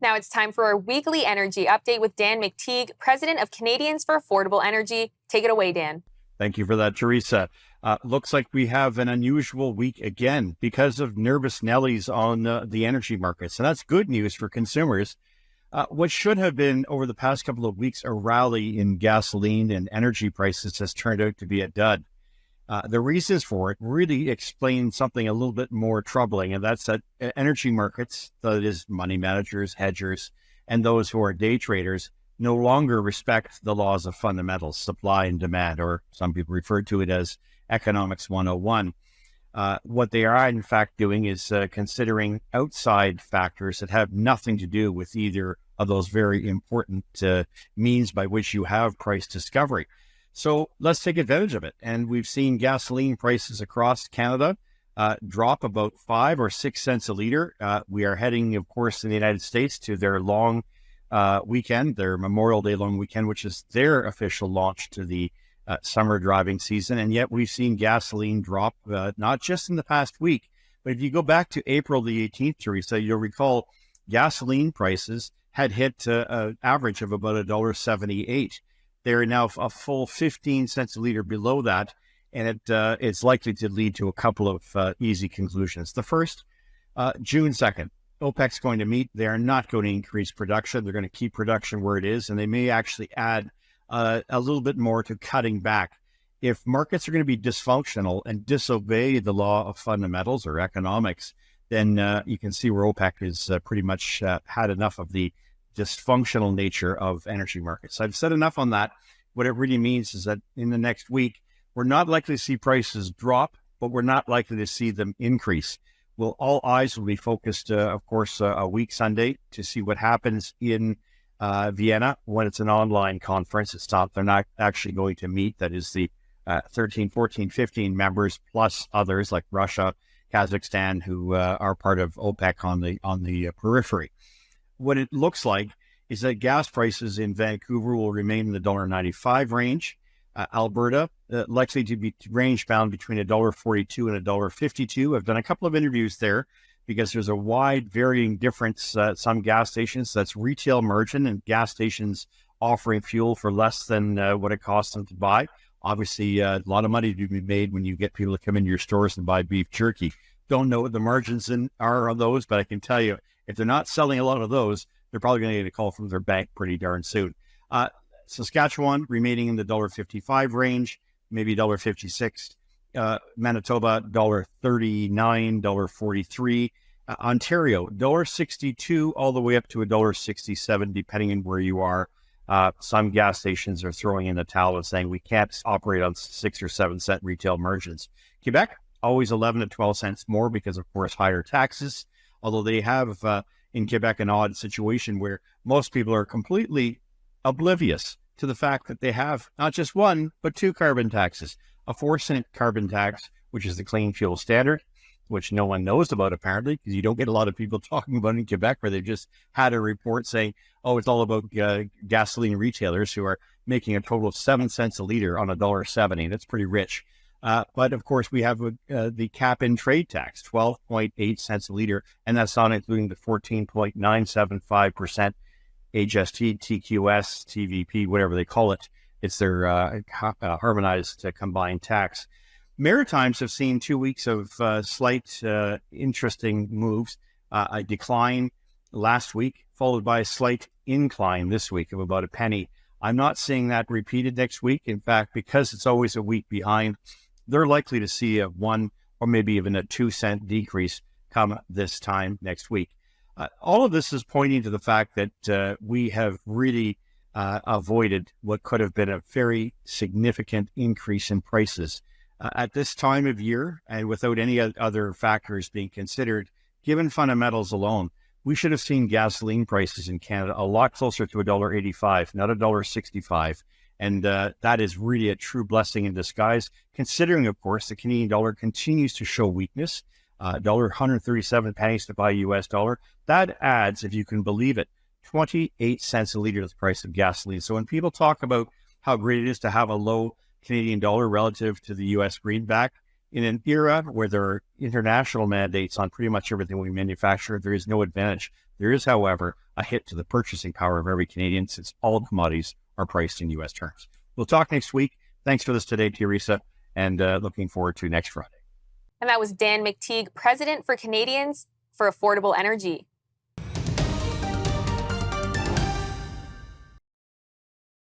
Now it's time for our weekly energy update with Dan McTeague, president of Canadians for Affordable Energy. Take it away, Dan. Thank you for that, Teresa. Looks like we have an unusual week again because of nervous Nellies on the energy markets. And that's good news for consumers. What should have been over the past couple of weeks a rally in gasoline and energy prices has turned out to be a dud. The reasons for it really explain something a little bit more troubling, and that's that energy markets, that is money managers, hedgers, and those who are day traders, no longer respect the laws of fundamentals, supply and demand, or some people refer to it as economics 101. What they are in fact doing is considering outside factors that have nothing to do with either of those very important means by which you have price discovery. So let's take advantage of it. And we've seen gasoline prices across Canada drop about 5 or 6 cents a liter. We are heading, of course, in the United States to their long weekend, their Memorial Day long weekend, which is their official launch to the summer driving season. And yet we've seen gasoline drop, not just in the past week, but if you go back to April the 18th, Teresa, you'll recall gasoline prices had hit an average of about $1.78. They're now a full 15 cents a liter below that, and it's likely to lead to a couple of easy conclusions. The first, June 2nd, OPEC's going to meet. They are not going to increase production. They're going to keep production where it is, and they may actually add a little bit more to cutting back. If markets are going to be dysfunctional and disobey the law of fundamentals or economics, then you can see where OPEC has pretty much had enough of the dysfunctional nature of energy markets. I've said enough on that. What it really means is that in the next week, we're not likely to see prices drop, but we're not likely to see them increase. Well, all eyes will be focused, of course, a week Sunday to see what happens in Vienna when it's an online conference. They're not actually going to meet. That is the 13, 14, 15 members plus others like Russia, Kazakhstan, who are part of OPEC on the periphery. What it looks like is that gas prices in Vancouver will remain in the $1.95 range. Alberta, likely to be range bound between $1.42 and $1.52. I've done a couple of interviews there because there's a wide varying difference at some gas stations. That's retail margin and gas stations offering fuel for less than what it costs them to buy. Obviously, a lot of money to be made when you get people to come into your stores and buy beef jerky. Don't know what the margins are on those, but I can tell you, if they're not selling a lot of those, they're probably going to get a call from their bank pretty darn soon. Saskatchewan remaining in the $1.55 range, maybe $1.56. Manitoba, $1.39, $1.43. Ontario, $1.62 all the way up to $1.67, depending on where you are. Some gas stations are throwing in the towel and saying we can't operate on 6 or 7 cent retail margins. Quebec, always 11 to 12 cents more because, of course, higher taxes. Although they have in Quebec an odd situation where most people are completely oblivious to the fact that they have not just one, but 2 carbon taxes. A 4-cent carbon tax, which is the Clean Fuel Standard, which no one knows about apparently, because you don't get a lot of people talking about it in Quebec, where they've just had a report saying, oh, it's all about gasoline retailers who are making a total of 7 cents a liter on $1.70. That's pretty rich. But of course, we have the cap and trade tax, 12.8 cents a liter, and that's not including the 14.975% HST, TQS, TVP, whatever they call it. It's their harmonized combined tax. Maritimes have seen 2 weeks of slight interesting moves, a decline last week, followed by a slight incline this week of about a penny. I'm not seeing that repeated next week. In fact, because it's always a week behind, they're likely to see a 1 or maybe even a 2 cent decrease come this time next week. All of this is pointing to the fact that we have really avoided what could have been a very significant increase in prices. At this time of year, and without any other factors being considered, given fundamentals alone, we should have seen gasoline prices in Canada a lot closer to $1.85, not $1.65. And that is really a true blessing in disguise, considering, of course, the Canadian dollar continues to show weakness. $1.137 pennies to buy US dollar. That adds, if you can believe it, 28 cents a liter to the price of gasoline. So when people talk about how great it is to have a low Canadian dollar relative to the US greenback, In an era where there are international mandates on pretty much everything we manufacture, there is no advantage. There is, however, a hit to the purchasing power of every Canadian since all commodities are priced in U.S. terms. We'll talk next week. Thanks for this today, Teresa, and looking forward to next Friday. And that was Dan McTeague, President for Canadians for Affordable Energy.